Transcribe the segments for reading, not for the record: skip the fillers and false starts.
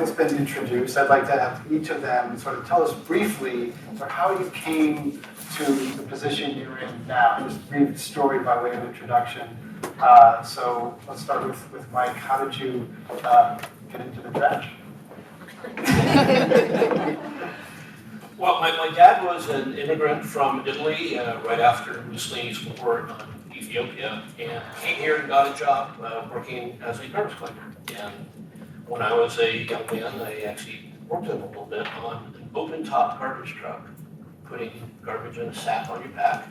everyone's been introduced, I'd like to have each of them sort of tell us briefly how you came to the position you're in now. Just a brief story by way of introduction. So let's start with Mike. How did you get into the trash? Well, my dad was an immigrant from Italy right after Mussolini's war on Ethiopia, and came here and got a job working as a garbage collector. And when I was a young man, I actually worked a little bit on an open-top garbage truck, putting garbage in a sack on your back,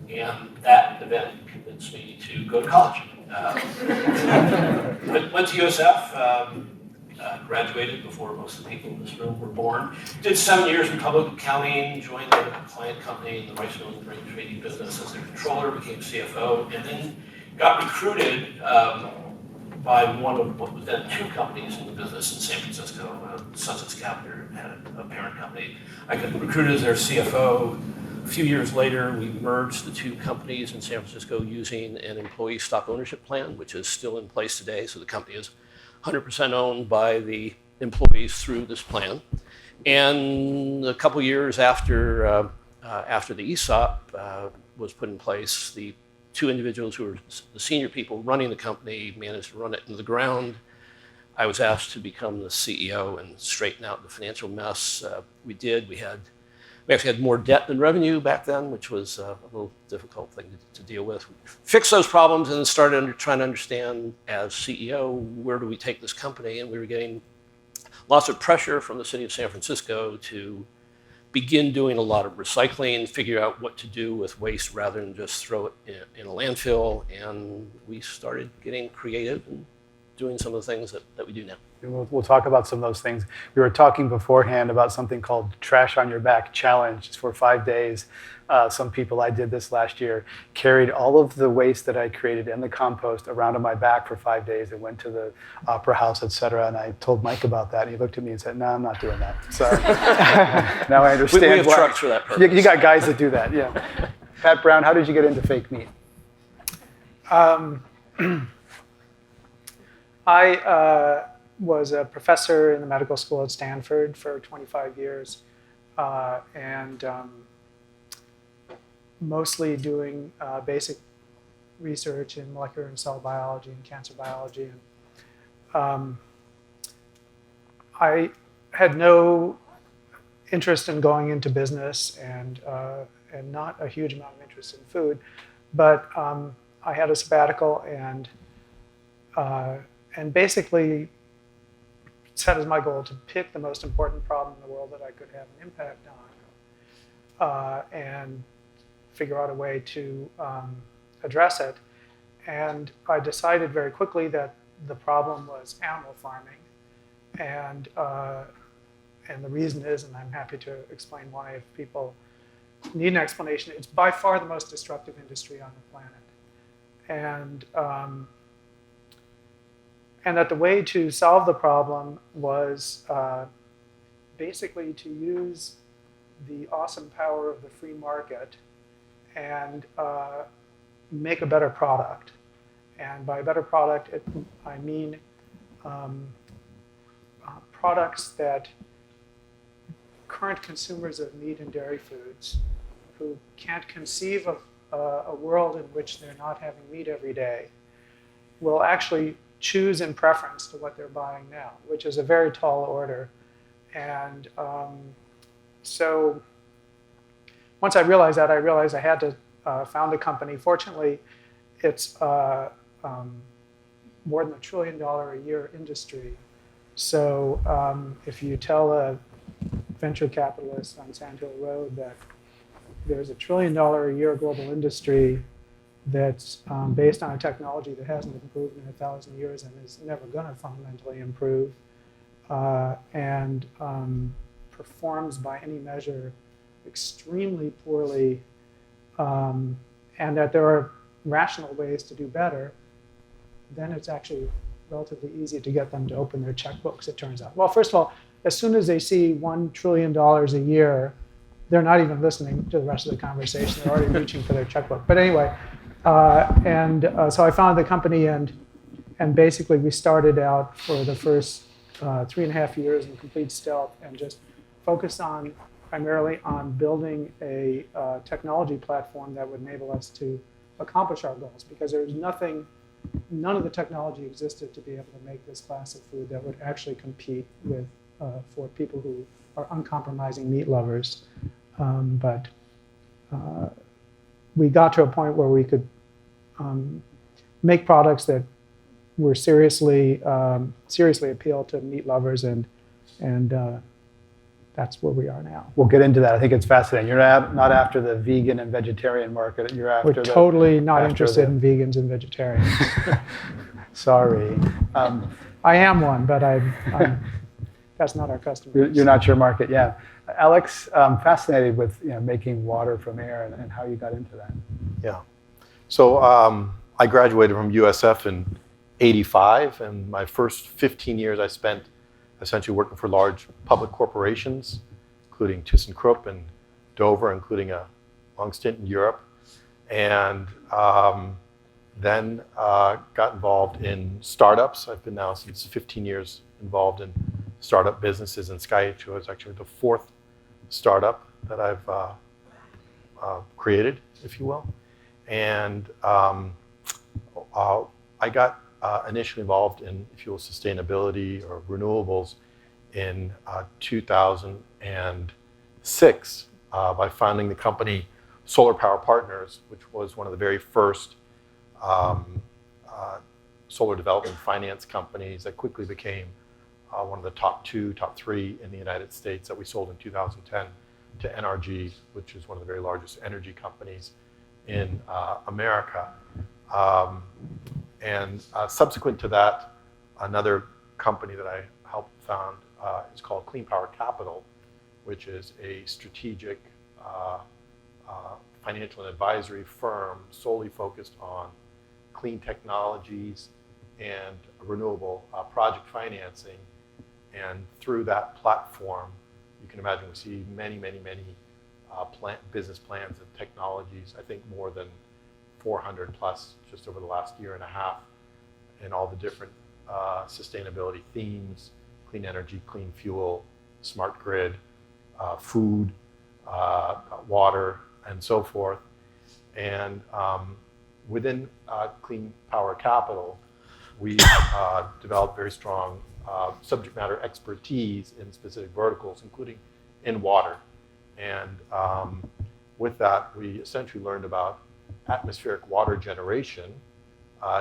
and that event convinced me to go to college. Went to USF, graduated before most of the people in this room were born. Did 7 years in public accounting, joined a client company in the rice milling and grain trading business as their controller, became CFO, and then got recruited by one of what was then two companies in the business in San Francisco. Sussex Capital had a parent company. I got recruited as their CFO. A few years later, we merged the two companies in San Francisco using an employee stock ownership plan, which is still in place today. So the company is 100% owned by the employees through this plan. And a couple years after the ESOP was put in place, the two individuals who were the senior people running the company managed to run it into the ground. I was asked to become the CEO and straighten out the financial mess. We did. We actually had more debt than revenue back then, which was a little difficult thing to deal with. We fixed those problems and then started trying to understand, as CEO, where do we take this company? And we were getting lots of pressure from the city of San Francisco to begin doing a lot of recycling, figure out what to do with waste rather than just throw it in a landfill. And we started getting creative and doing some of the things that we do now. We'll talk about some of those things. We were talking beforehand about something called Trash on Your Back Challenge. It's for 5 days. Some people, I did this last year, carried all of the waste that I created in the compost around on my back for 5 days and went to the Opera House, etc. And I told Mike about that. And he looked at me and said, "No, I'm not doing that." So now I understand. We have trucks for that purpose. You got guys that do that, yeah. Pat Brown, how did you get into fake meat? I was a professor in the medical school at Stanford for 25 years, and mostly doing basic research in molecular and cell biology and cancer biology. And I had no interest in going into business and not a huge amount of interest in food, but I had a sabbatical and basically set as my goal to pick the most important problem in the world that I could have an impact on and figure out a way to address it. And I decided very quickly that the problem was animal farming. And the reason is, and I'm happy to explain why if people need an explanation, it's by far the most destructive industry on the planet. And that the way to solve the problem was basically to use the awesome power of the free market and make a better product. And by a better product, I mean products that current consumers of meat and dairy foods who can't conceive of a world in which they're not having meat every day will actually choose in preference to what they're buying now, which is a very tall order. And so once I realized that, I had to found a company. Fortunately, it's more than $1 trillion a year industry. So if you tell a venture capitalist on Sand Hill Road that there's $1 trillion a year global industry that's based on a technology that hasn't improved in 1,000 years and is never going to fundamentally improve, and performs by any measure extremely poorly, and that there are rational ways to do better, then it's actually relatively easy to get them to open their checkbooks, it turns out. Well, first of all, as soon as they see $1 trillion a year, they're not even listening to the rest of the conversation. They're already reaching for their checkbook. But anyway, so I founded the company, and basically we started out for the first 3.5 years in complete stealth and just focused primarily on building a technology platform that would enable us to accomplish our goals, because there was none of the technology existed to be able to make this class of food that would actually compete with for people who are uncompromising meat lovers. But we got to a point where we could make products that were seriously appeal to meat lovers, and that's where we are now. We'll get into that. I think it's fascinating. You're not after the vegan and vegetarian market. You're after We're totally not interested in vegans and vegetarians. Sorry. I am one, but that's not our customer. You're not your market, yeah. Alex, I'm fascinated with making water from air and how you got into that. Yeah. So I graduated from USF in '85, and my first 15 years I spent essentially working for large public corporations, including ThyssenKrupp and Dover, including a long stint in Europe, and then got involved in startups. I've been now since 15 years involved in startup businesses, and SkyH was actually the fourth startup that I've created, if you will. And I got initially involved in, if you will, sustainability or renewables in 2006 by founding the company Solar Power Partners, which was one of the very first solar development finance companies that quickly became one of the top 3 in the United States, that we sold in 2010 to NRG, which is one of the very largest energy companies in America. And subsequent to that, another company that I helped found is called Clean Power Capital, which is a strategic financial and advisory firm solely focused on clean technologies and renewable project financing. And through that platform, you can imagine we see many business plans and technologies, I think more than 400 plus just over the last year and a half, in all the different sustainability themes: clean energy, clean fuel, smart grid, food, water, and so forth. And within Clean Power Capital, we developed very strong subject matter expertise in specific verticals, including in water. And with that, we essentially learned about atmospheric water generation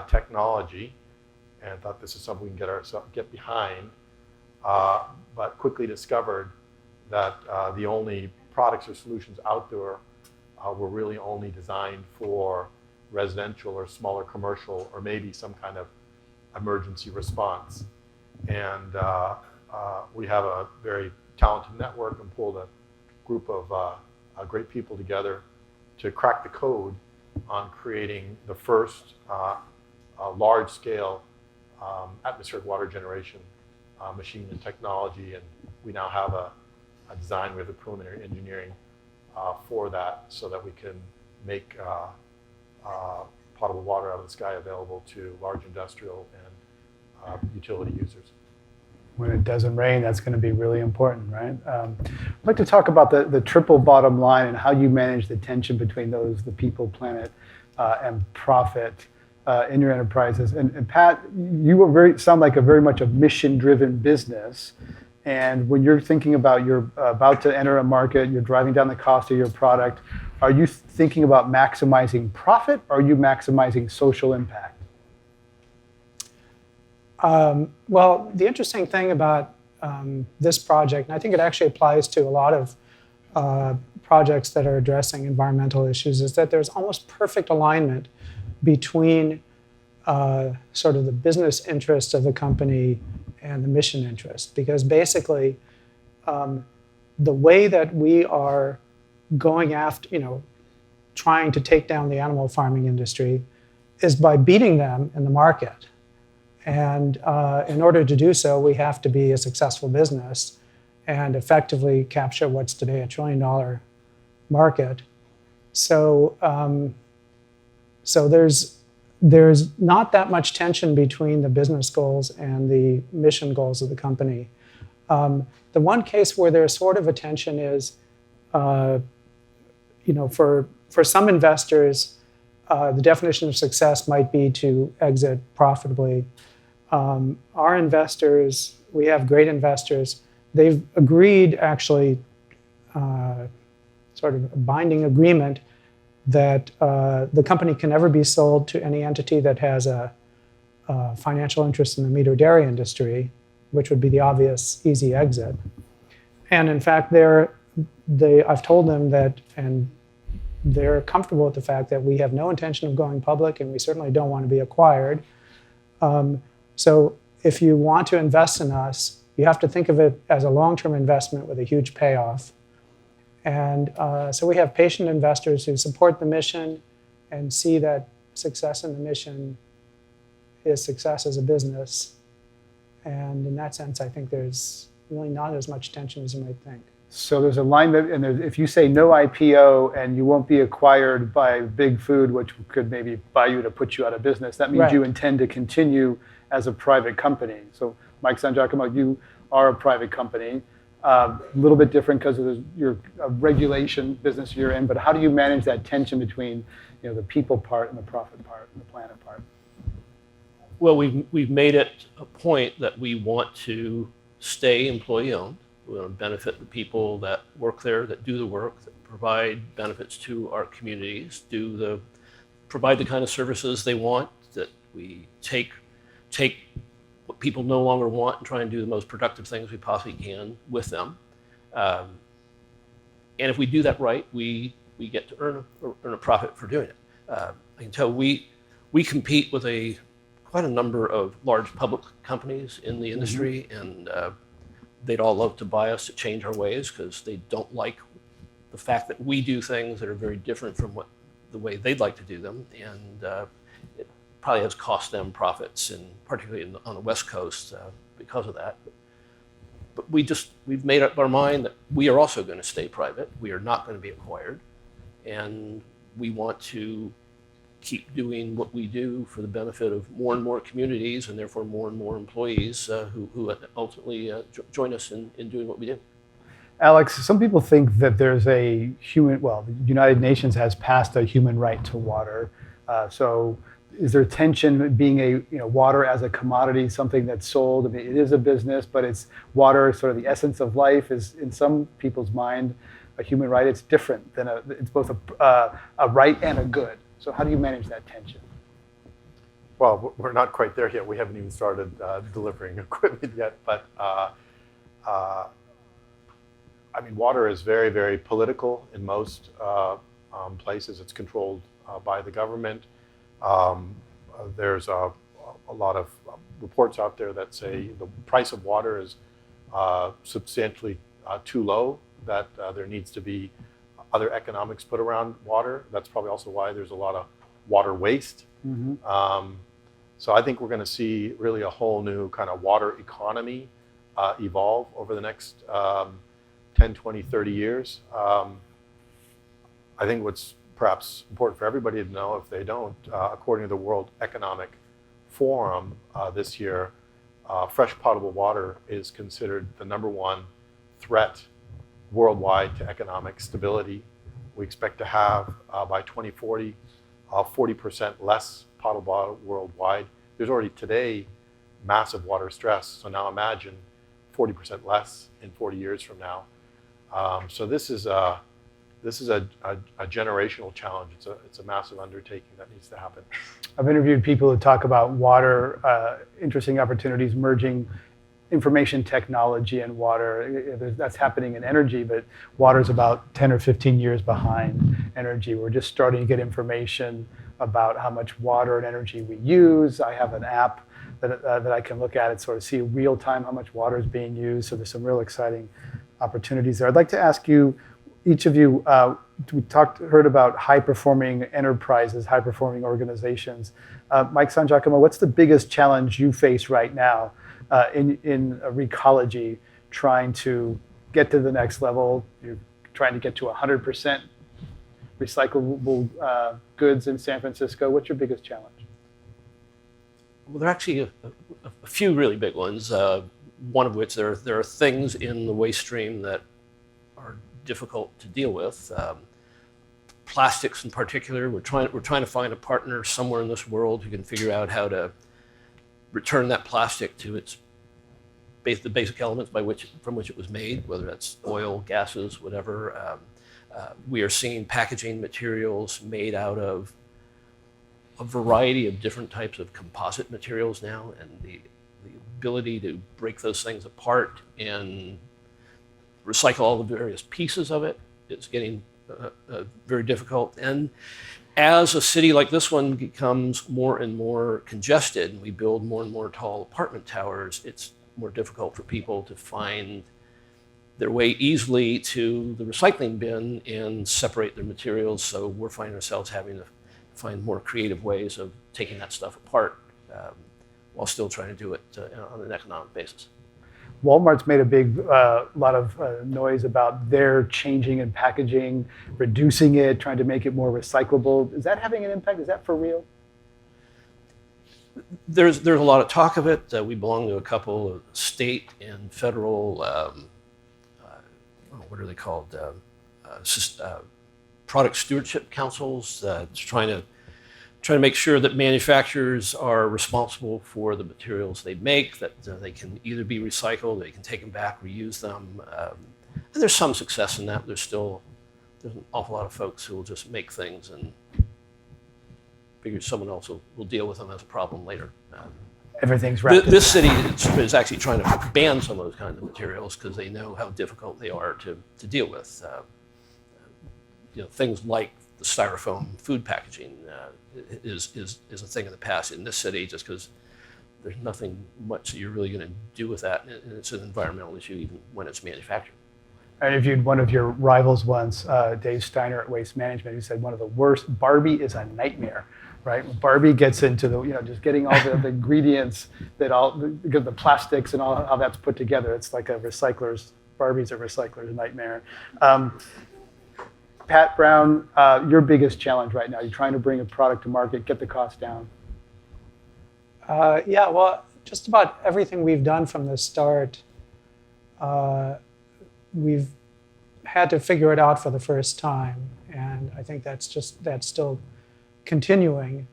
technology, and thought this is something we can get behind, but quickly discovered that the only products or solutions out there were really only designed for residential or smaller commercial, or maybe some kind of emergency response. And we have a very talented network and pulled a group of great people together to crack the code on creating the first large-scale atmospheric water generation machine and technology. And we now have a design with a preliminary engineering for that, so that we can make potable water out of the sky available to large industrial and utility users. When it doesn't rain, that's going to be really important, right? I'd like to talk about the triple bottom line and how you manage the tension between the people, planet, and profit in your enterprises. And Pat, you sound like very much a mission-driven business. And when you're thinking about you're about to enter a market, you're driving down the cost of your product, are you thinking about maximizing profit, or are you maximizing social impact? Well, the interesting thing about this project, and I think it actually applies to a lot of projects that are addressing environmental issues, is that there's almost perfect alignment between sort of the business interests of the company and the mission interest. Because basically, the way that we are going after, trying to take down the animal farming industry is by beating them in the market. And in order to do so, we have to be a successful business and effectively capture what's today a $1 trillion market. So there's there's not that much tension between the business goals and the mission goals of the company. The one case where there's sort of a tension is, for some investors, the definition of success might be to exit profitably. Our investors, we have great investors, they've agreed actually, sort of a binding agreement that the company can never be sold to any entity that has a financial interest in the meat or dairy industry, which would be the obvious, easy exit. And in fact, I've told them that, and they're comfortable with the fact that we have no intention of going public, and we certainly don't want to be acquired. So if you want to invest in us, you have to think of it as a long-term investment with a huge payoff. And so we have patient investors who support the mission and see that success in the mission is success as a business. And in that sense, I think there's really not as much tension as you might think. So there's a line that, and if you say no IPO and you won't be acquired by big food, which could maybe buy you to put you out of business, that means Right. you intend to continue as a private company. So Mike Sangiacomo, you are a private company. A little bit different because of your regulation business you're in, but how do you manage that tension between the people part and the profit part and the planet part? Well, we've made it a point that we want to stay employee-owned. We want to benefit the people that work there, that do the work, that provide benefits to our communities, provide the kind of services they want, that we take what people no longer want and try and do the most productive things we possibly can with them. And if we do that right, we get to earn a profit for doing it. I can tell we compete with quite a number of large public companies in the industry, and they'd all love to buy us to change our ways because they don't like the fact that we do things that are very different from the way they'd like to do them, and it probably has cost them profits, and particularly on the West Coast because of that. But we've made up our mind that we are also going to stay private. We are not going to be acquired, and we want to keep doing what we do for the benefit of more and more communities, and therefore more and more employees who ultimately join us in doing what we do. Alex, some people think that there's the United Nations has passed a human right to water. So is there tension being water as a commodity, something that's sold? I mean, it is a business, but it's water, sort of the essence of life, is in some people's mind a human right. It's different than it's both a right and a good. So how do you manage that tension? Well, we're not quite there yet. We haven't even started delivering equipment yet. But I mean, water is very, very political in most places. It's controlled by the government. There's a lot of reports out there that say the price of water is substantially too low, that there needs to be other economics put around water. That's probably also why there's a lot of water waste. Mm-hmm. So I think we're going to see really a whole new kind of water economy evolve over the next 10, 20, 30 years. I think what's perhaps important for everybody to know, if they don't, according to the World Economic Forum this year, fresh potable water is considered the #1 threat worldwide to economic stability. We expect to have, by 2040, 40% less potable water worldwide. There's already today massive water stress, so now imagine 40% less in 40 years from now. So this is a generational challenge. It's a massive undertaking that needs to happen. I've interviewed people who talk about water, interesting opportunities merging information technology and water. That's happening in energy, but water's about 10 or 15 years behind energy. We're just starting to get information about how much water and energy we use. I have an app that I can look at and sort of see real time how much water is being used. So there's some real exciting opportunities there. I'd like to ask you, each of you, we heard about high-performing enterprises, high-performing organizations. Mike Sangiacomo, what's the biggest challenge you face right now in Recology, trying to get to the next level? You're trying to get to 100% recyclable goods in San Francisco. What's your biggest challenge? Well, there are actually a few really big ones. One of which there are things in the waste stream that are difficult to deal with. Plastics in particular, we're trying to find a partner somewhere in this world who can figure out how to return that plastic to the basic elements from which it was made, whether that's oil, gases, whatever. We are seeing packaging materials made out of a variety of different types of composite materials now, and the ability to break those things apart and recycle all the various pieces of it is getting very difficult. And as a city like this one becomes more and more congested, and we build more and more tall apartment towers, it's more difficult for people to find their way easily to the recycling bin and separate their materials. So we're finding ourselves having to find more creative ways of taking that stuff apart while still trying to do it on an economic basis. Walmart's made a big lot of noise about their changing in packaging, reducing it, trying to make it more recyclable. Is that having an impact? Is that for real? There's a lot of talk of it. We belong to a couple of state and federal, what are they called? Product stewardship councils, trying to make sure that manufacturers are responsible for the materials they make, that they can either be recycled, they can take them back, reuse them. And there's some success in that. There's an awful lot of folks who will just make things and figure someone else will deal with them as a problem later. Everything's wrapped. This city is actually trying to ban some of those kinds of materials because they know how difficult they are to deal with. Things like the styrofoam food packaging is a thing of the past in this city, just because there's nothing much that you're really going to do with that, and it's an environmental issue even when it's manufactured. I interviewed one of your rivals once, Dave Steiner at Waste Management, who said one of the worst, Barbie is a nightmare, right? When Barbie gets into just getting all the ingredients, the plastics and all how that's put together, it's like Barbie's a recycler's nightmare. Pat Brown, your biggest challenge right now, you're trying to bring a product to market, get the cost down. Yeah, well, just about everything we've done from the start, we've had to figure it out for the first time, and I think that's still continuing.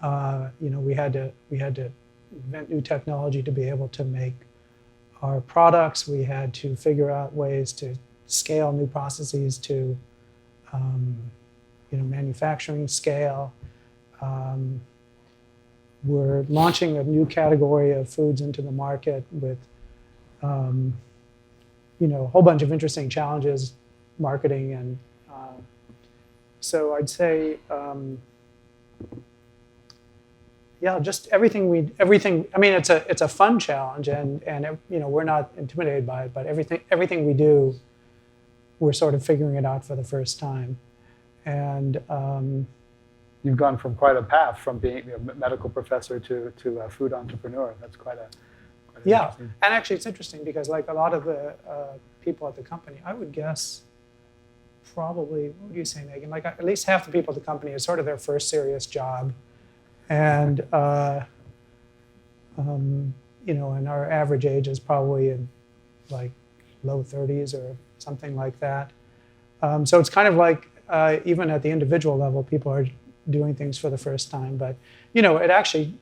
We had to invent new technology to be able to make our products. We had to figure out ways to scale new processes to manufacturing scale. We're launching a new category of foods into the market with a whole bunch of interesting challenges, marketing, and so I'd say, just everything. I mean, it's a fun challenge, and we're not intimidated by it. But everything we do, we're sort of figuring it out for the first time, and you've gone from quite a path from being a medical professor to a food entrepreneur. That's quite a yeah. And actually, it's interesting because like a lot of the people at the company, I would guess probably, what would you say, Megan? Like at least half the people at the company is sort of their first serious job, and and our average age is probably in like low 30s or something like that. So it's kind of like even at the individual level, people are doing things for the first time. But it's actually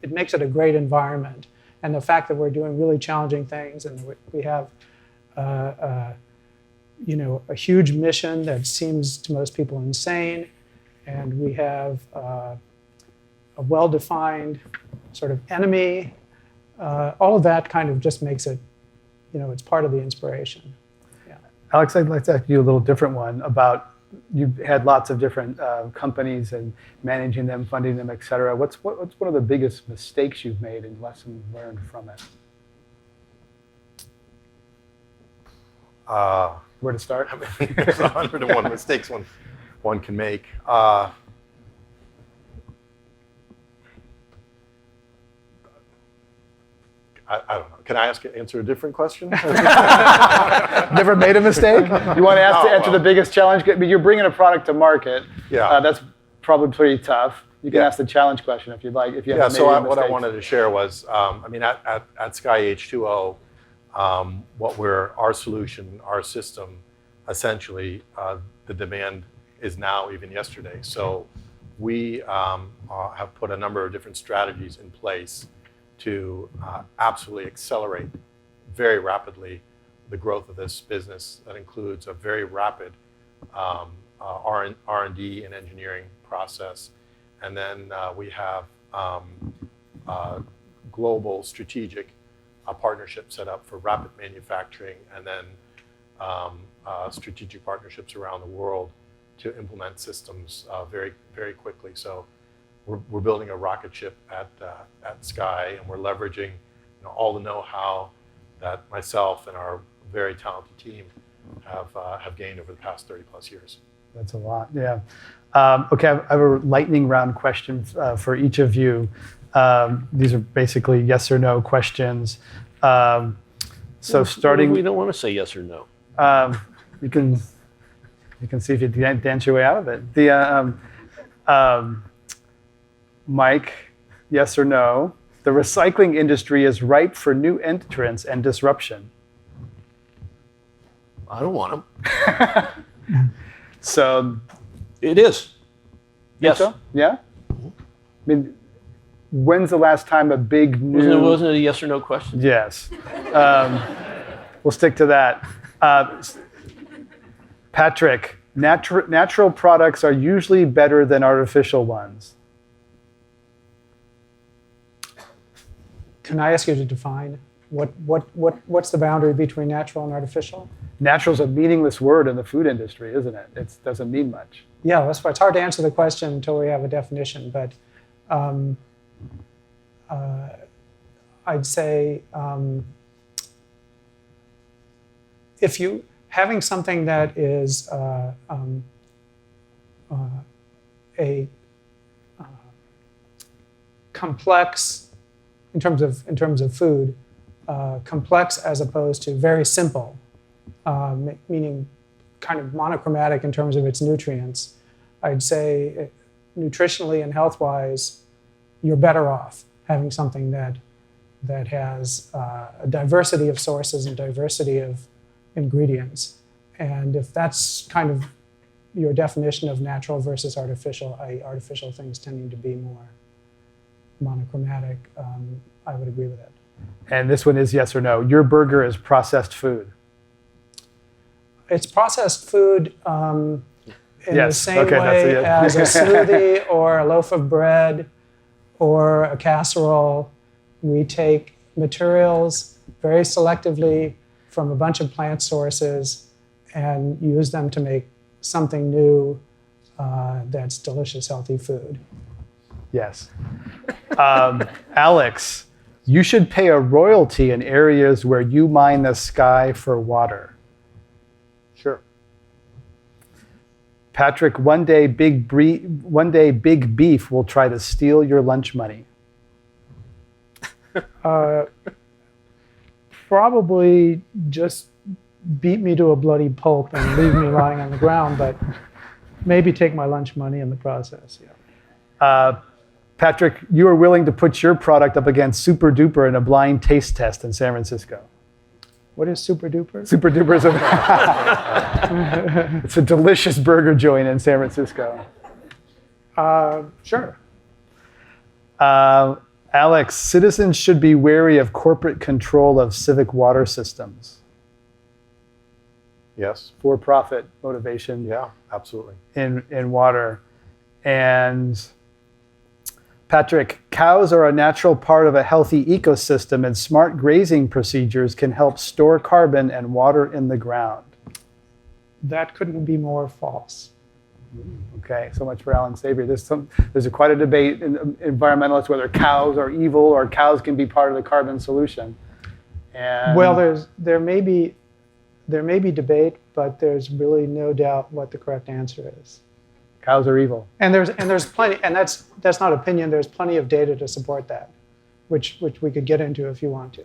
it makes it a great environment. And the fact that we're doing really challenging things, and we have a huge mission that seems to most people insane, and we have a well-defined sort of enemy. All of that kind of just makes it, it's part of the inspiration. Yeah. Alex, I'd like to ask you a little different one about, you've had lots of different companies and managing them, funding them, et cetera. What's one of the biggest mistakes you've made and lessons learned from it? Where to start? There's 101 mistakes one can make. I don't know. Can I answer a different question? Never made a mistake? You want to answer the biggest challenge? I mean, you're bringing a product to market. Yeah. That's probably pretty tough. You can Yeah. ask the challenge question if you'd like. If you Yeah, have so made what I mistakes. wanted to share was, I mean, at Sky H2O, our solution, our system, essentially, the demand is now, even yesterday. So we have put a number of different strategies in place to absolutely accelerate very rapidly the growth of this business. That includes a very rapid R&D and engineering process. And then we have global strategic partnerships set up for rapid manufacturing, and then strategic partnerships around the world to implement systems very, very quickly. So we're building a rocket ship at Sky, and we're leveraging all the know-how that myself and our very talented team have gained over the past 30 plus years. That's a lot, yeah. Okay, I have a lightning round question for each of you. These are basically yes or no questions. So starting, We don't want to say yes or no. you can see if you can dance your way out of it. The Mike, yes or no? The recycling industry is ripe for new entrants and disruption. I don't want them. So, It is. Yes. so? Yeah. I mean, when's the last time a big new? Wasn't it a yes or no question? Yes. We'll stick to that. Patrick, natural products are usually better than artificial ones. Can I ask you to define what's the boundary between natural and artificial? Natural is a meaningless word in the food industry, isn't it? It doesn't mean much. Yeah, that's why it's hard to answer the question until we have a definition. But I'd say if you having something that is a complex in terms of food, complex as opposed to very simple, meaning kind of monochromatic in terms of its nutrients. I'd say nutritionally and health-wise, you're better off having something that has a diversity of sources and diversity of ingredients. And if that's kind of your definition of natural versus artificial, artificial things tending to be more monochromatic, I would agree with it. And this one is yes or no. Your burger is processed food. It's processed food in the Yes, same okay, that's a way yes. as a smoothie or a loaf of bread or a casserole. We take materials very selectively from a bunch of plant sources and use them to make something new that's delicious, healthy food. Yes. Alex, you should pay a royalty in areas where you mine the sky for water. Sure. Patrick, one day big beef will try to steal your lunch money. Probably just beat me to a bloody pulp and leave me lying on the ground, but maybe take my lunch money in the process. Yeah. Patrick, you are willing to put your product up against Super Duper in a blind taste test in San Francisco. What is Super Duper? Super Duper is it's a delicious burger joint in San Francisco. Sure. Alex, citizens should be wary of corporate control of civic water systems. Yes. For-profit motivation Yeah, absolutely. in water. And Patrick, cows are a natural part of a healthy ecosystem, and smart grazing procedures can help store carbon and water in the ground. That couldn't be more false. Okay, so much for Alan Savory. There's quite a debate in environmentalists whether cows are evil or cows can be part of the carbon solution. And Well, there may be debate, but there's really no doubt what the correct answer is. cows are evil. And there's plenty, and that's not opinion. There's plenty of data to support that, which we could get into if you want to.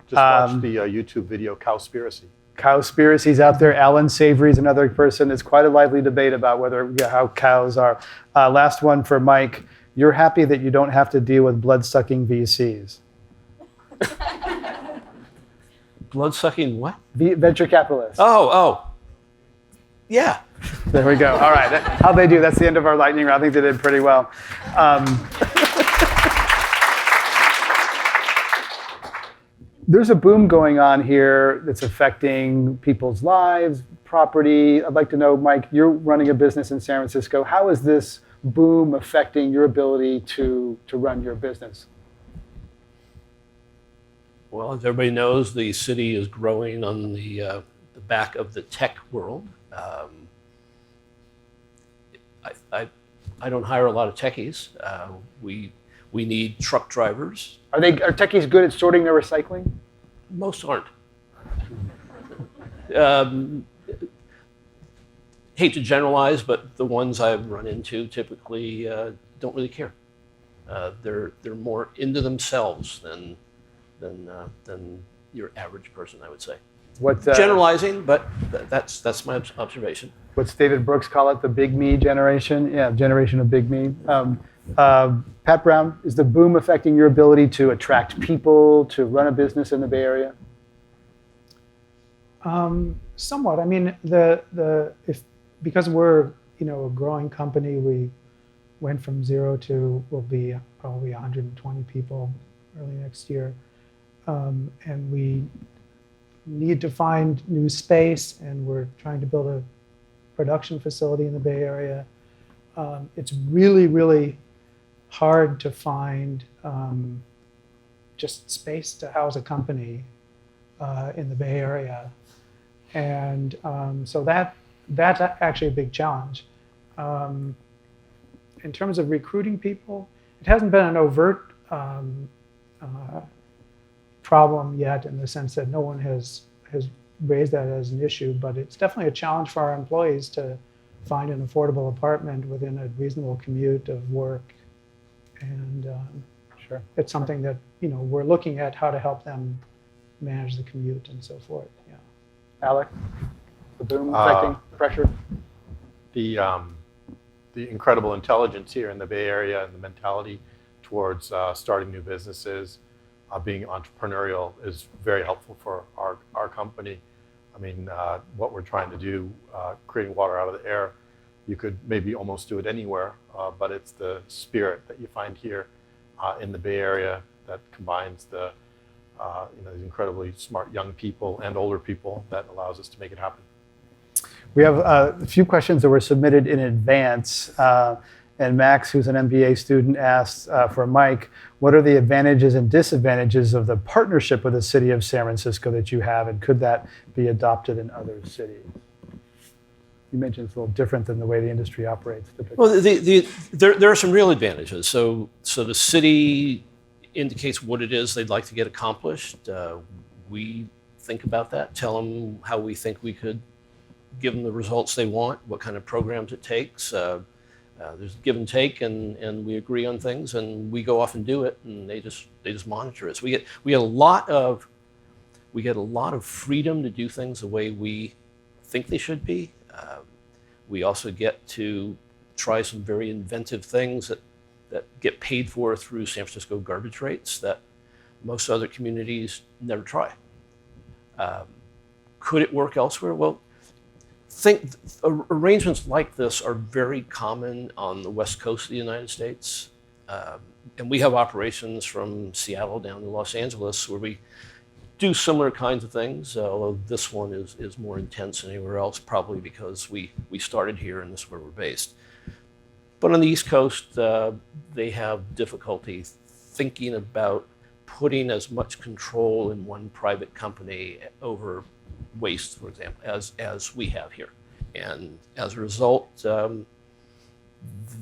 Just watch the YouTube video Cowspiracy. Cowspiracies out there. Alan Savory is another person. It's quite a lively debate about how cows are. Last one for Mike. You're happy that you don't have to deal with blood-sucking VCs. Blood-sucking what? Venture capitalists. Oh. Yeah. There we go. All right. How'd they do? That's the end of our lightning round. I think they did pretty well. There's a boom going on here that's affecting people's lives, property. I'd like to know, Mike, you're running a business in San Francisco. How is this boom affecting your ability to run your business? Well, as everybody knows, the city is growing on the back of the tech world. I don't hire a lot of techies. We need truck drivers. Are techies good at sorting their recycling? Most aren't. Hate to generalize, but the ones I've run into typically don't really care. They're more into themselves than your average person, I would say. Generalizing, but that's my observation. What's David Brooks call it? The big me generation? Yeah, generation of big me. Pat Brown, is the boom affecting your ability to attract people, to run a business in the Bay Area? Somewhat. I mean, because we're a growing company, we went from 0 to we'll be probably 120 people early next year, and we need to find new space, and we're trying to build a production facility in the Bay Area. It's really, really hard to find just space to house a company in the Bay Area. And so that's actually a big challenge. In terms of recruiting people, it hasn't been an overt problem yet, in the sense that no one has raised that as an issue, but it's definitely a challenge for our employees to find an affordable apartment within a reasonable commute of work. And Sure. It's something that we're looking at how to help them manage the commute and so forth. Yeah. Alec, the boom affecting pressure? The incredible intelligence here in the Bay Area and the mentality towards starting new businesses, being entrepreneurial is very helpful for our company. I mean, what we're trying to do, creating water out of the air, you could maybe almost do it anywhere, but it's the spirit that you find here in the Bay Area that combines the these incredibly smart young people and older people that allows us to make it happen. We have a few questions that were submitted in advance. And Max, who's an MBA student, asked for Mike, what are the advantages and disadvantages of the partnership with the city of San Francisco that you have, and could that be adopted in other cities? You mentioned it's a little different than the way the industry operates typically. Well, there are some real advantages. So the city indicates what it is they'd like to get accomplished. We think about that, tell them how we think we could give them the results they want, what kind of programs it takes. There's give and take, and we agree on things, and we go off and do it, and they just monitor it. So we get a lot of freedom to do things the way we think they should be. We also get to try some very inventive things that get paid for through San Francisco garbage rates that most other communities never try. Could it work elsewhere? Well, arrangements like this are very common on the West Coast of the United States. And we have operations from Seattle down to Los Angeles where we do similar kinds of things, although this one is more intense than anywhere else, probably because we started here and this is where we're based. But on the East Coast, they have difficulty thinking about putting as much control in one private company over waste, for example, as we have here. And as a result,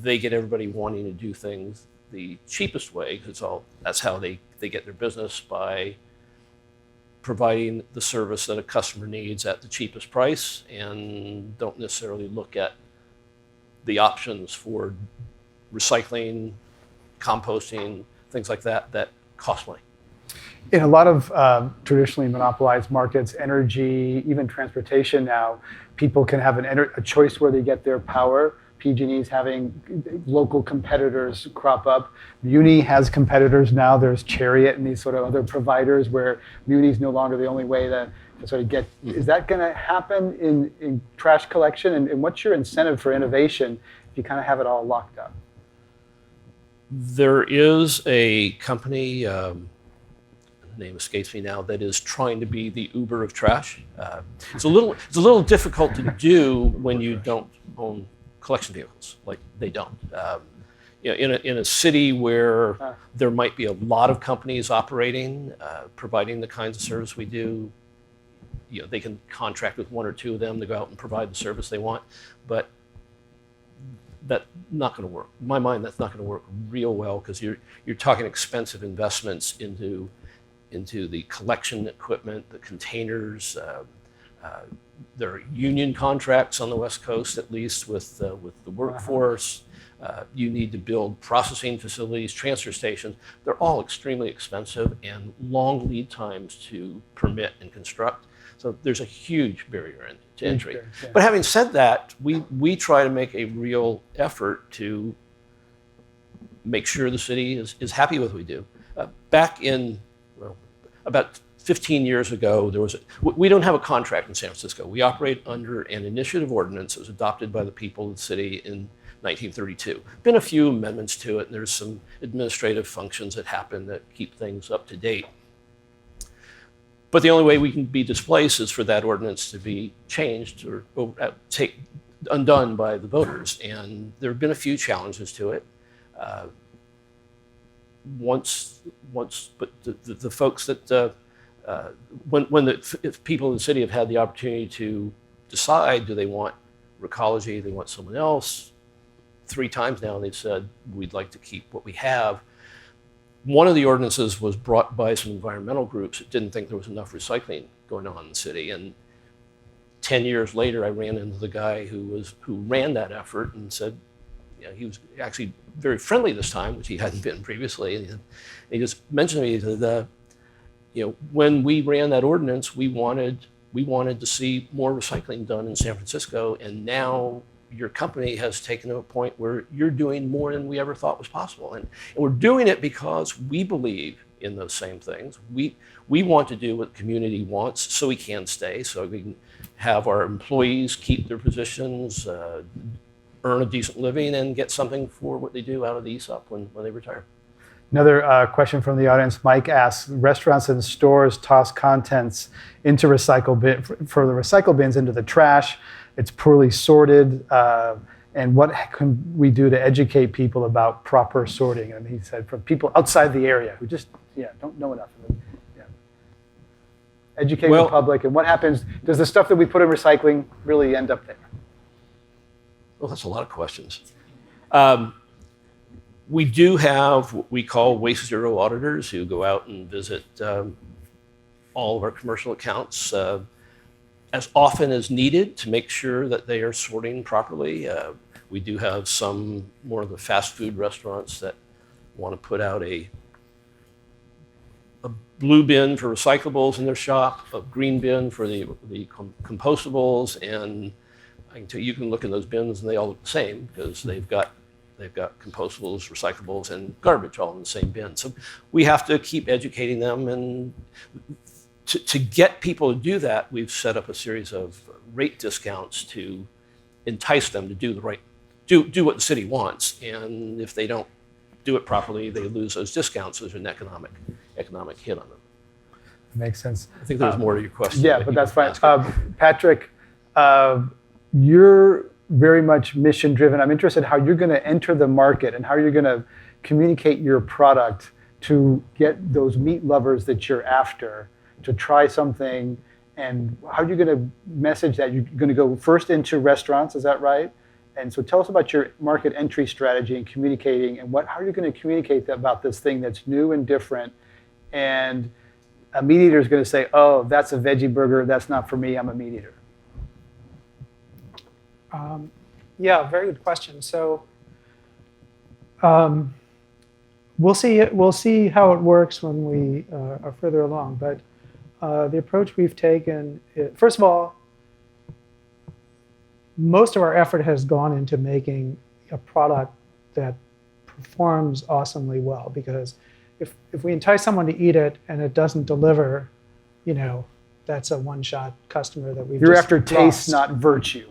they get everybody wanting to do things the cheapest way, because that's how they get their business, by providing the service that a customer needs at the cheapest price, and don't necessarily look at the options for recycling, composting, things like that cost money. In a lot of traditionally monopolized markets, energy, even transportation now, people can have a choice where they get their power. PG&E's having local competitors crop up. Muni has competitors now. There's Chariot and these sort of other providers where Muni's no longer the only way to sort of get. Is that going to happen in trash collection? And what's your incentive for innovation if you kind of have it all locked up? There is a company, the name escapes me now, that is trying to be the Uber of trash. It's a little difficult to do when you don't own collection vehicles, like they don't. In a city where there might be a lot of companies operating, providing the kinds of service we do, they can contract with one or two of them to go out and provide the service they want, but that's not going to work. In my mind, that's not going to work real well because you're talking expensive investments into the collection equipment, the containers. There are union contracts on the West Coast, at least with the workforce. You need to build processing facilities, transfer stations. They're all extremely expensive and long lead times to permit and construct. So there's a huge barrier to entry. Yeah. But having said that, we try to make a real effort to make sure the city is happy with what we do. Back in, about 15 years ago, we don't have a contract in San Francisco. We operate under an initiative ordinance that was adopted by the people of the city in 1932. Been a few amendments to it, and there's some administrative functions that happen that keep things up to date. But the only way we can be displaced is for that ordinance to be changed or undone by the voters. And there have been a few challenges to it. But the folks that if people in the city have had the opportunity to decide, do they want Recology, they want someone else, 3 times now they've said, we'd like to keep what we have. One of the ordinances was brought by some environmental groups that didn't think there was enough recycling going on in the city. And 10 years later, I ran into the guy who ran that effort and said, he was actually very friendly this time, which he hadn't been previously. And he just mentioned to me that, when we ran that ordinance, we wanted to see more recycling done in San Francisco, and now your company has taken to a point where you're doing more than we ever thought was possible. And we're doing it because we believe in those same things. We want to do what the community wants so we can stay, so we can have our employees keep their positions, earn a decent living, and get something for what they do out of the ESOP when they retire. Another question from the audience. Mike asks, restaurants and stores toss contents into for the recycle bins into the trash. It's poorly sorted. And what can we do to educate people about proper sorting? And he said, from people outside the area who just don't know enough. Educate the public. And what happens? Does the stuff that we put in recycling really end up there? Well, that's a lot of questions. We do have what we call Waste Zero auditors who go out and visit all of our commercial accounts as often as needed to make sure that they are sorting properly. We do have some more of the fast food restaurants that want to put out a blue bin for recyclables in their shop, a green bin for the compostables, and I can tell you can look in those bins and they all look the same because they've got compostables, recyclables, and garbage all in the same bin. So we have to keep educating them, and to get people to do that, we've set up a series of rate discounts to entice them to do what the city wants. And if they don't do it properly, they lose those discounts. There's an economic hit on them. Makes sense. I think there's more to your question. Yeah, but that's fine. Patrick, you're very much mission driven. I'm interested in how you're going to enter the market and how you're going to communicate your product to get those meat lovers that you're after to try something, and how you're going to message that. You're going to go first into restaurants, is that right? And so tell us about your market entry strategy and communicating, and how are you going to communicate about this thing that's new and different. And a meat eater is going to say, oh, that's a veggie burger, that's not for me, I'm a meat eater. Yeah, very good question. So we'll see how it works when we are further along. But the approach we've taken, first of all, most of our effort has gone into making a product that performs awesomely well. Because if we entice someone to eat it and it doesn't deliver, that's a one-shot customer that we've You're just after taste, lost. not virtue.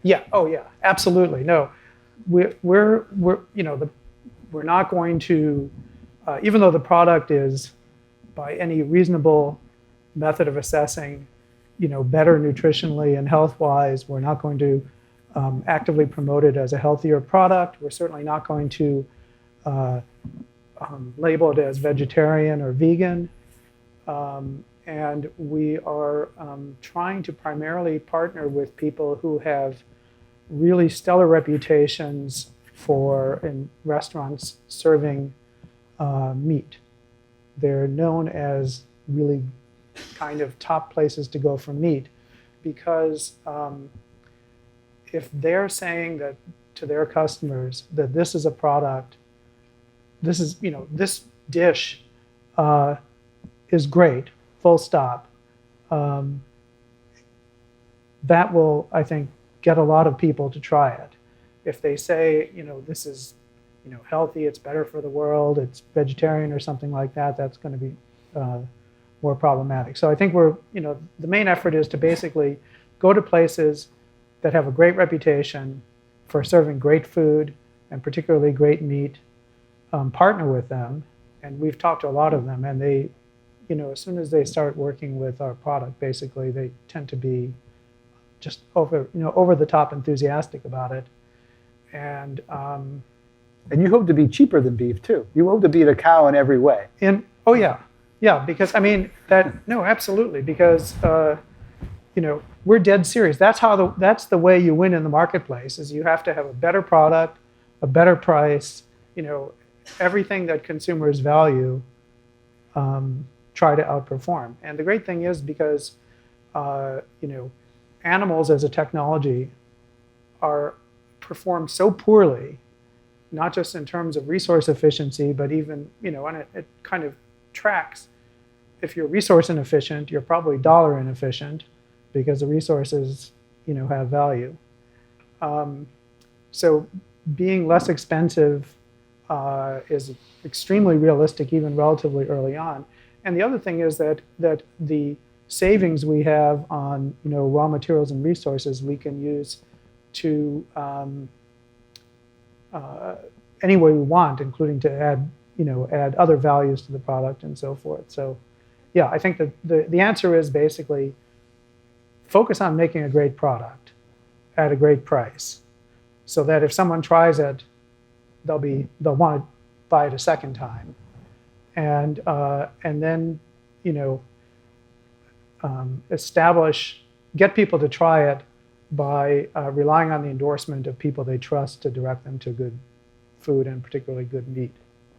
Yeah. Oh, yeah. Absolutely. No, we're not going to, even though the product is, by any reasonable method of assessing, better nutritionally and health-wise, we're not going to actively promote it as a healthier product. We're certainly not going to label it as vegetarian or vegan. And we are trying to primarily partner with people who have really stellar reputations in restaurants serving meat. They're known as really kind of top places to go for meat, because if they're saying that to their customers that this is a product, this dish is great, full stop, that will, I think, get a lot of people to try it. If they say, this is, healthy, it's better for the world, it's vegetarian or something like that, that's going to be more problematic. So I think the main effort is to basically go to places that have a great reputation for serving great food and particularly great meat, partner with them, and we've talked to a lot of them, and they, as soon as they start working with our product, basically they tend to be just over the top enthusiastic about it. And you hope to be cheaper than beef too. You hope to beat a cow in every way. Oh yeah, because absolutely, because we're dead serious. That's the way you win in the marketplace. Is you have to have a better product, a better price, everything that consumers value. Try to outperform. And the great thing is, because animals as a technology perform so poorly, not just in terms of resource efficiency, but even, and it kind of tracks. If you're resource inefficient, you're probably dollar inefficient, because the resources, have value. So being less expensive is extremely realistic, even relatively early on. And the other thing is that the savings we have on raw materials and resources we can use to any way we want, including to add other values to the product and so forth. So yeah, I think that the answer is basically focus on making a great product at a great price, so that if someone tries it, they'll want to buy it a second time. And then, get people to try it by relying on the endorsement of people they trust to direct them to good food, and particularly good meat.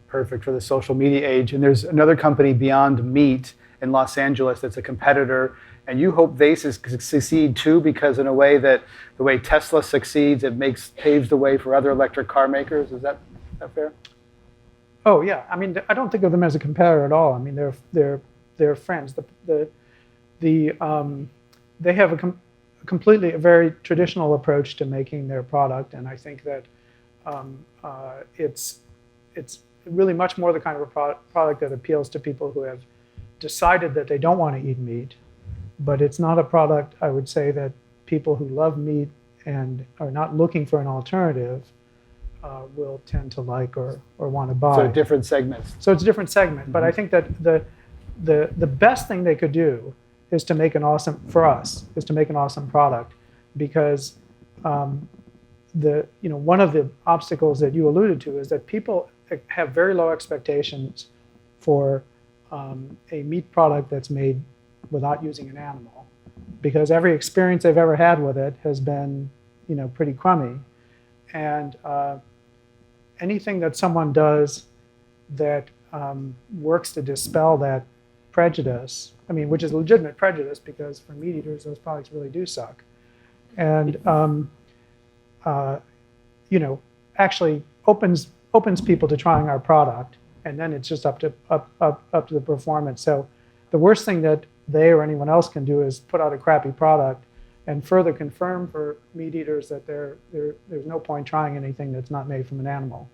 Perfect for the social media age. And there's another company, Beyond Meat, in Los Angeles that's a competitor. And you hope they succeed too, because in a way that the way Tesla succeeds, it paves the way for other electric car makers. Is that fair? Oh yeah, I mean, I don't think of them as a competitor at all. I mean, they're friends. They have a very traditional approach to making their product, and I think that it's really much more the kind of a product that appeals to people who have decided that they don't want to eat meat. But it's not a product, I would say, that people who love meat and are not looking for an alternative will tend to like or want to buy. So different segments. So it's a different segment. Mm-hmm. But I think that the best thing they could do is to make an awesome product, because one of the obstacles that you alluded to is that people have very low expectations for a meat product that's made without using an animal, because every experience they've ever had with it has been pretty crummy. And anything that someone does that works to dispel that prejudice, which is legitimate prejudice, because for meat eaters, those products really do suck. And, actually opens opens people to trying our product, and then it's just up to the performance. So the worst thing that they or anyone else can do is put out a crappy product and further confirm for meat eaters that there's no point trying anything that's not made from an animal.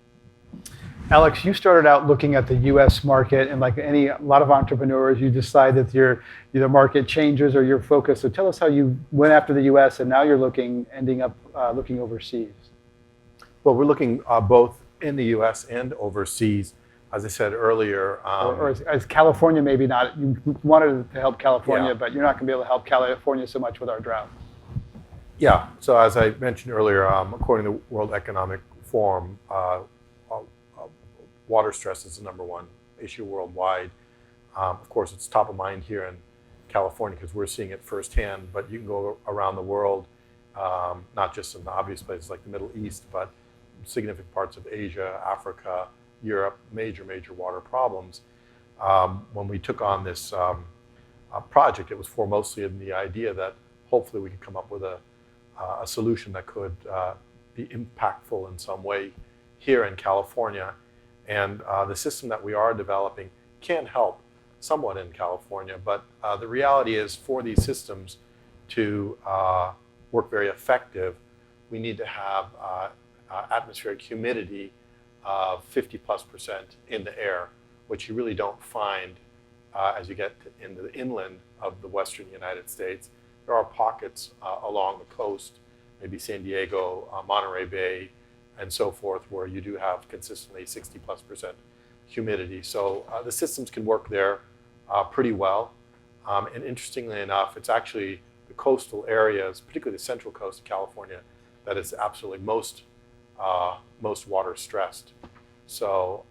Alex, you started out looking at the U.S. market, and like a lot of entrepreneurs, you decide that your either market changes or your focus. So tell us how you went after the U.S. and now you're ending up looking overseas. Well, we're looking both in the U.S. and overseas. As I said earlier, or as California, maybe not. You wanted to help California, Yeah. but you're not going to be able to help California so much with our drought. Yeah. So as I mentioned earlier, according to the World Economic Forum, water stress is the #1 issue worldwide. Of course, it's top of mind here in California because we're seeing it firsthand, but you can go around the world, not just in the obvious places like the Middle East, but significant parts of Asia, Africa, Europe, major water problems. When we took on this project, it was mostly in the idea that hopefully we could come up with a solution that could be impactful in some way here in California. And the system that we are developing can help somewhat in California, but the reality is for these systems to work very effective, we need to have atmospheric humidity of 50+% in the air, which you really don't find as you get into the inland of the western United States. There are pockets along the coast, maybe San Diego, Monterey Bay, and so forth, where you do have consistently 60+% humidity. So the systems can work there pretty well. And interestingly enough, it's actually the coastal areas, particularly the central coast of California, that is absolutely most water stressed. So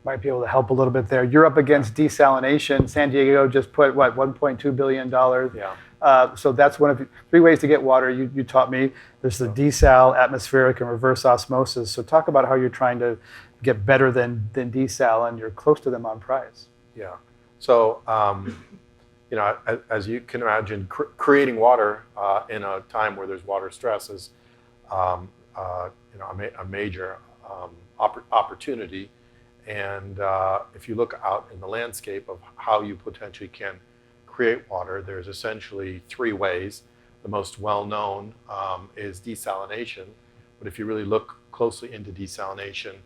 Might be able to help a little bit there. You're up against desalination. San Diego just put, what, $1.2 billion? yeah. So that's one of 3 ways to get water you taught me. There's the desal, atmospheric, and reverse osmosis. So talk about how you're trying to get better than desal, and you're close to them on price. Yeah. So, as you can imagine, creating water in a time where there's water stress is, a major opportunity. And if you look out in the landscape of how you potentially can create water, there's essentially 3 ways. The most well-known is desalination. But if you really look closely into desalination,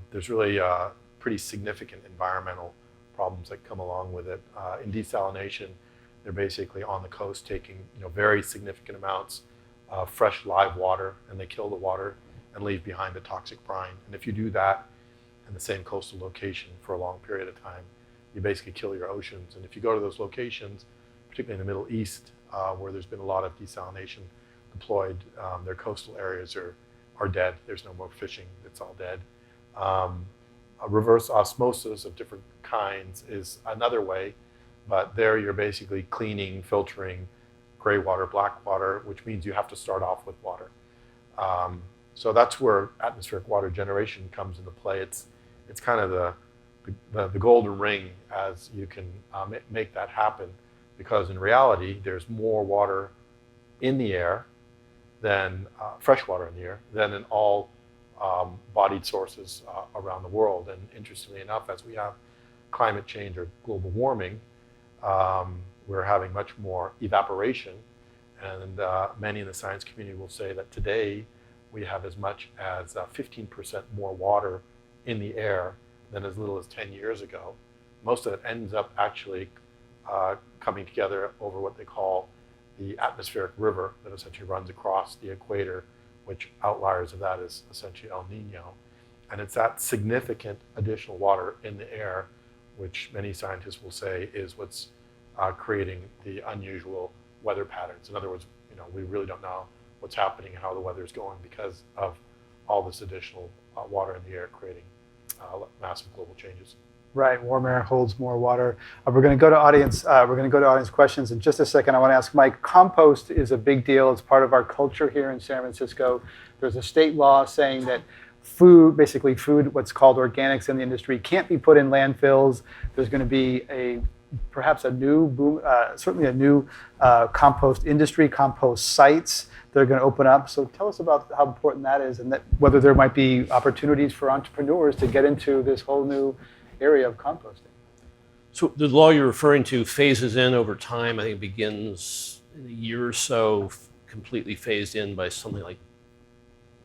there's really pretty significant environmental problems that come along with it. In desalination, they're basically on the coast taking very significant amounts of fresh live water, and they kill the water and leave behind a toxic brine. And if you do that in the same coastal location for a long period of time, you basically kill your oceans. And if you go to those locations, particularly in the Middle East, where there's been a lot of desalination deployed, their coastal areas are dead. There's no more fishing. It's all dead. A reverse osmosis of different kinds is another way, but there you're basically cleaning, filtering gray water, black water, which means you have to start off with water. So that's where atmospheric water generation comes into play. It's kind of the golden ring as you can make that happen, because in reality there's more water in the air than fresh water in the air than in all bodied sources around the world. And interestingly enough, as we have climate change or global warming, we're having much more evaporation. And many in the science community will say that today we have as much as 15% more water in the air than as little as 10 years ago. Most of it ends up actually coming together over what they call the atmospheric river that essentially runs across the equator, which outliers of that is essentially El Nino. And it's that significant additional water in the air, which many scientists will say is what's creating the unusual weather patterns. In other words, we really don't know what's happening and how the weather is going because of all this additional water in the air creating massive global changes. Right, warm air holds more water. We're going to go to audience. We're going to go to audience questions in just a second. I want to ask Mike. Compost is a big deal. It's part of our culture here in San Francisco. There's a state law saying that food, what's called organics in the industry, can't be put in landfills. There's going to be a perhaps a new boom, certainly a new compost industry, compost sites that are going to open up. So tell us about how important that is, and that whether there might be opportunities for entrepreneurs to get into this whole new area of composting. So the law you're referring to phases in over time. I think it begins in a year or so, completely phased in by something like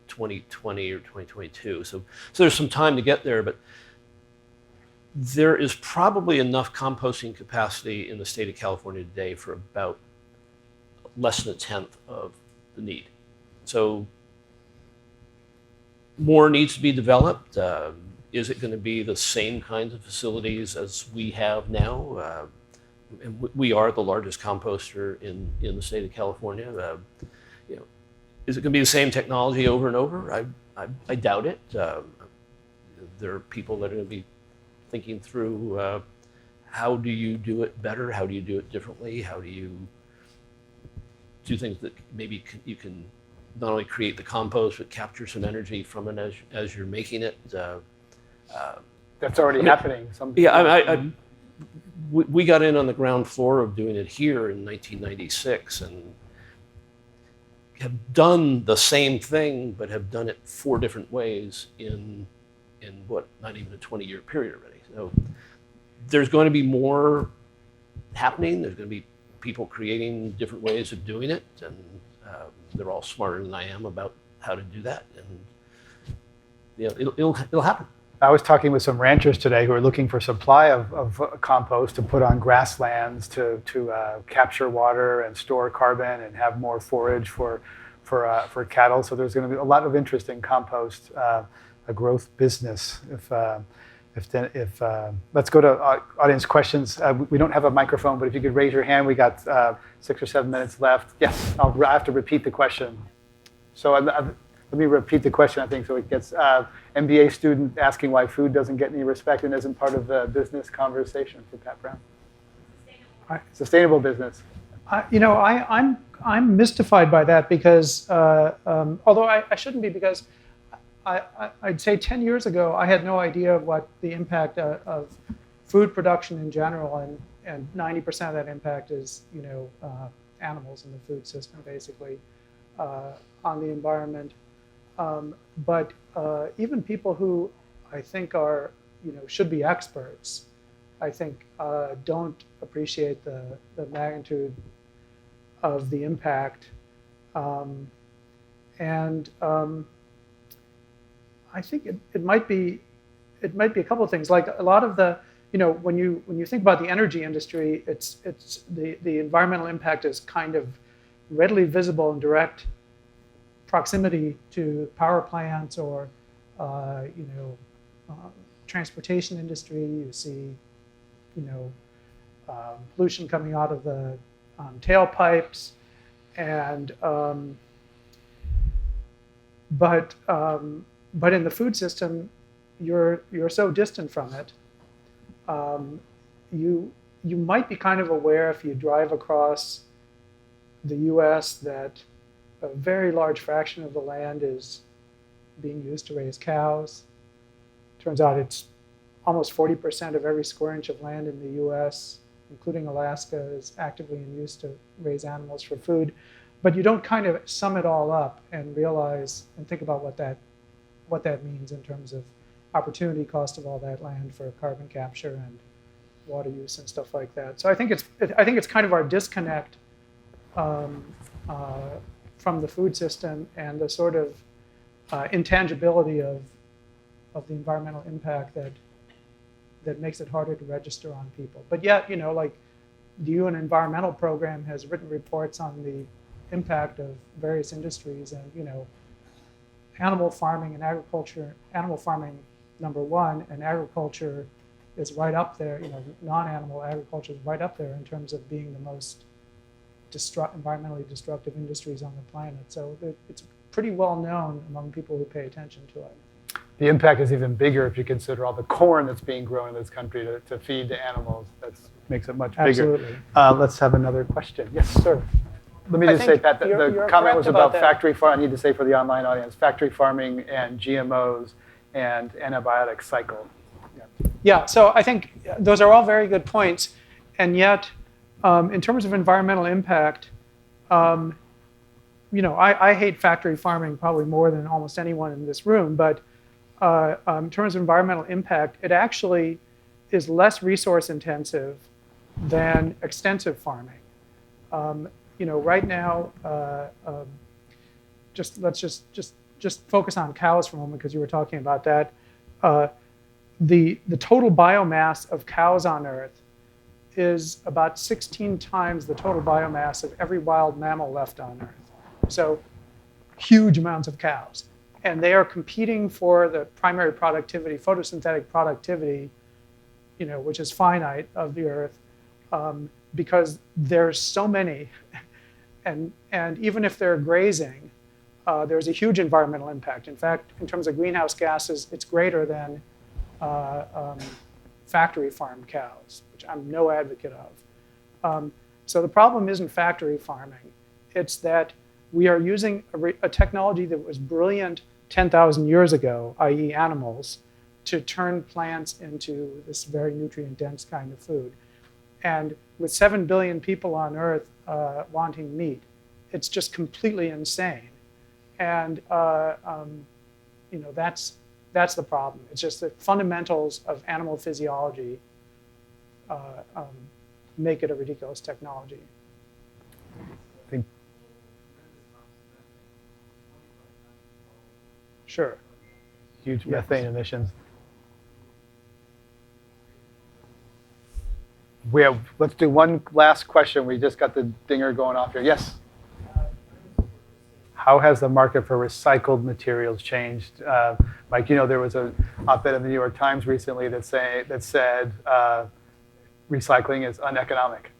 2020 or 2022. So there's some time to get there, but there is probably enough composting capacity in the state of California today for about less than a tenth of the need. So more needs to be developed. Is it going to be the same kinds of facilities as we have now? And we are the largest composter in the state of California. Is it going to be the same technology over and over? I doubt it. There are people that are going to be thinking through how do you do it better? How do you do it differently? How do you do things that maybe you can not only create the compost, but capture some energy from it as you're making it? That's already happening. We got in on the ground floor of doing it here in 1996 and have done the same thing, but have done it 4 different ways in what, not even a 20-year period already. So there's going to be more happening. There's going to be people creating different ways of doing it, and they're all smarter than I am about how to do that. And it'll happen. I was talking with some ranchers today who are looking for supply of compost to put on grasslands to capture water and store carbon and have more forage for cattle. So there's going to be a lot of interest in compost, a growth business. If let's go to audience questions. We don't have a microphone, but if you could raise your hand, we got 6 or 7 minutes left. Yes, I have to repeat the question. So let me repeat the question, I think, so it gets MBA student asking why food doesn't get any respect and isn't part of the business conversation for Pat Brown. Sustainable business. I'm mystified by that because, although I shouldn't be, because I'd say 10 years ago, I had no idea what the impact of food production in general, and 90% of that impact is, animals in the food system, basically, on the environment. But even people who I think are, should be experts, I think don't appreciate the magnitude of the impact. I think it might be a couple of things. Like a lot of the, when you think about the energy industry, it's the environmental impact is kind of readily visible in direct proximity to power plants or transportation industry. You see pollution coming out of the tailpipes, and but in the food system, you're so distant from it. You might be kind of aware if you drive across the U.S. that a very large fraction of the land is being used to raise cows. Turns out it's almost 40% of every square inch of land in the U.S., including Alaska, is actively in use to raise animals for food. But you don't kind of sum it all up and realize and think about what that means in terms of opportunity cost of all that land for carbon capture and water use and stuff like that. So I think it's kind of our disconnect from the food system and the sort of intangibility of the environmental impact that makes it harder to register on people. But yet, like the UN Environmental Program has written reports on the impact of various industries, and animal farming and agriculture. Animal farming, number one, and agriculture is right up there. Non-animal agriculture is right up there in terms of being the most environmentally destructive industries on the planet. So it's pretty well known among people who pay attention to it. The impact is even bigger if you consider all the corn that's being grown in this country to feed the animals. That makes it much bigger. Absolutely. Let's have another question. Yes, sir. Let me just say, Pat, the comment was about factory farming. I need to say for the online audience, factory farming and GMOs and antibiotic cycle. Yeah, so I think those are all very good points. And yet, in terms of environmental impact, I hate factory farming probably more than almost anyone in this room, but in terms of environmental impact, it actually is less resource intensive than extensive farming. Right now, let's just focus on cows for a moment because you were talking about that. The total biomass of cows on Earth is about 16 times the total biomass of every wild mammal left on Earth. So huge amounts of cows. And they are competing for the primary productivity, photosynthetic productivity, which is finite of the Earth, because there's so many. And even if they're grazing, there's a huge environmental impact. In fact, in terms of greenhouse gases, it's greater than factory farm cows, which I'm no advocate of. So the problem isn't factory farming. It's that we are using a technology that was brilliant 10,000 years ago, i.e. animals, to turn plants into this very nutrient-dense kind of food. And with 7 billion people on Earth wanting meat, it's just completely insane. And that's the problem. It's just the fundamentals of animal physiology make it a ridiculous technology. I think Sure. huge methane emissions. Let's do one last question. We just got the dinger going off here. Yes? How has the market for recycled materials changed? Mike, there was an op-ed in the New York Times recently that said recycling is uneconomic.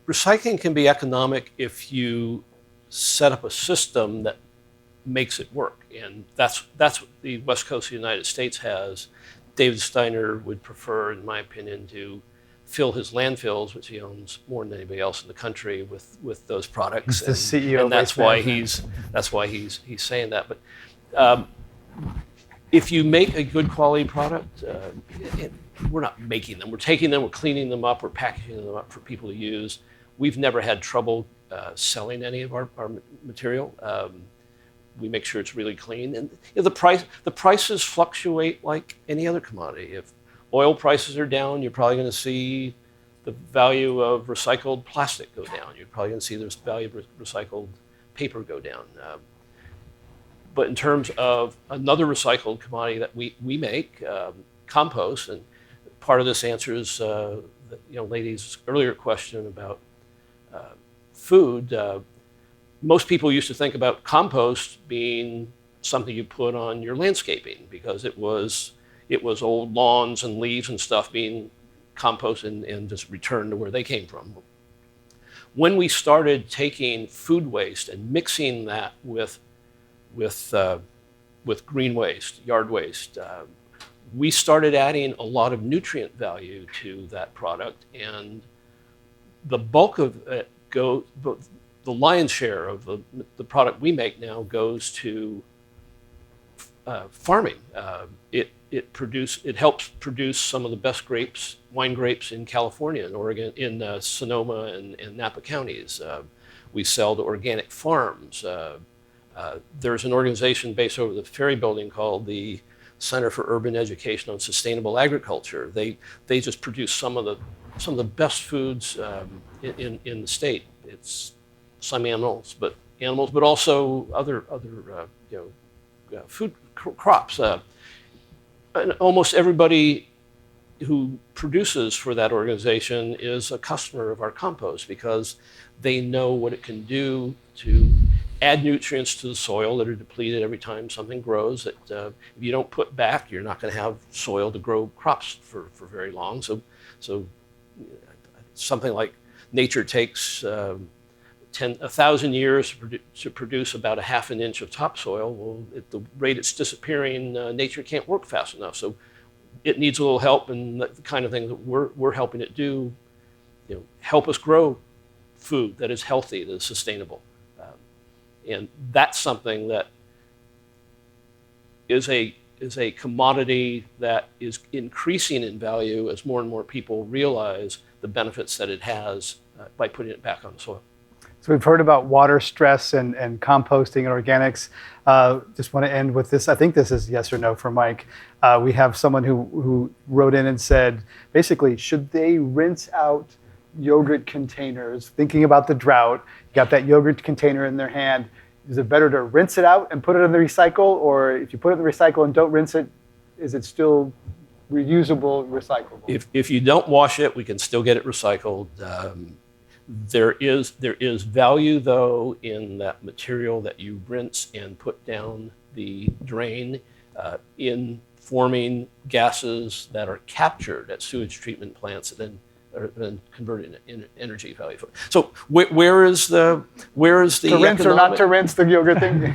Recycling can be economic if you set up a system that makes it work. And that's what the West Coast of the United States has. David Steiner would prefer, in my opinion, to fill his landfills, which he owns more than anybody else in the country, with those products. He's the CEO. And that's why he's saying that. But if you make a good quality product, we're not making them. We're taking them, we're cleaning them up, we're packaging them up for people to use. We've never had trouble selling any of our material. We make sure it's really clean, and the prices fluctuate like any other commodity. If oil prices are down, you're probably going to see the value of recycled plastic go down. You're probably going to see the value of recycled paper go down. But in terms of another recycled commodity that we make, compost, and part of this answers the lady's earlier question about food. Most people used to think about compost being something you put on your landscaping because it was old lawns and leaves and stuff being composted and just returned to where they came from. When we started taking food waste and mixing that with green waste, yard waste, we started adding a lot of nutrient value to that product, and the bulk of it the lion's share of the product we make now goes to farming. It helps produce some of the best wine grapes in California and Oregon, in Sonoma and Napa counties. We sell to organic farms. There's an organization based over the Ferry Building called the Center for Urban Education on Sustainable Agriculture. They just produce some of the best foods in the state. It's some animals, but also other food crops. And almost everybody who produces for that organization is a customer of our compost because they know what it can do to add nutrients to the soil that are depleted every time something grows. That if you don't put back, you're not going to have soil to grow crops for very long. So something like nature takes 1,000 years to produce about a half an inch of topsoil. Well, at the rate it's disappearing, nature can't work fast enough. So it needs a little help, and the kind of thing that we're helping it do, help us grow food that is healthy, that is sustainable. And that's something that is a is a commodity that is increasing in value as more and more people realize the benefits that it has by putting it back on the soil. So we've heard about water stress and composting and organics. Just want to end with this. I think this is yes or no for Mike. We have someone who wrote in and said, basically, should they rinse out yogurt containers, thinking about the drought? You got that yogurt container in their hand. Is it better to rinse it out and put it in the recycle? Or if you put it in the recycle and don't rinse it, is it still reusable, recyclable? If you don't wash it, we can still get it recycled. There is value, though, in that material that you rinse and put down the drain in forming gases that are captured at sewage treatment plants and then are then converted into energy value. So where is the to rinse or not to rinse the yogurt thing?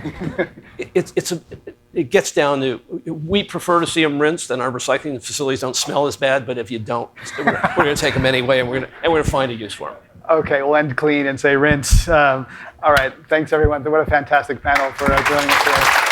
It gets down to, we prefer to see them rinsed, and our recycling facilities don't smell as bad. But if you don't, we're going to take them anyway, and we're going to find a use for them. Okay, we'll end clean and say rinse. All right, thanks everyone. What a fantastic panel for joining us today.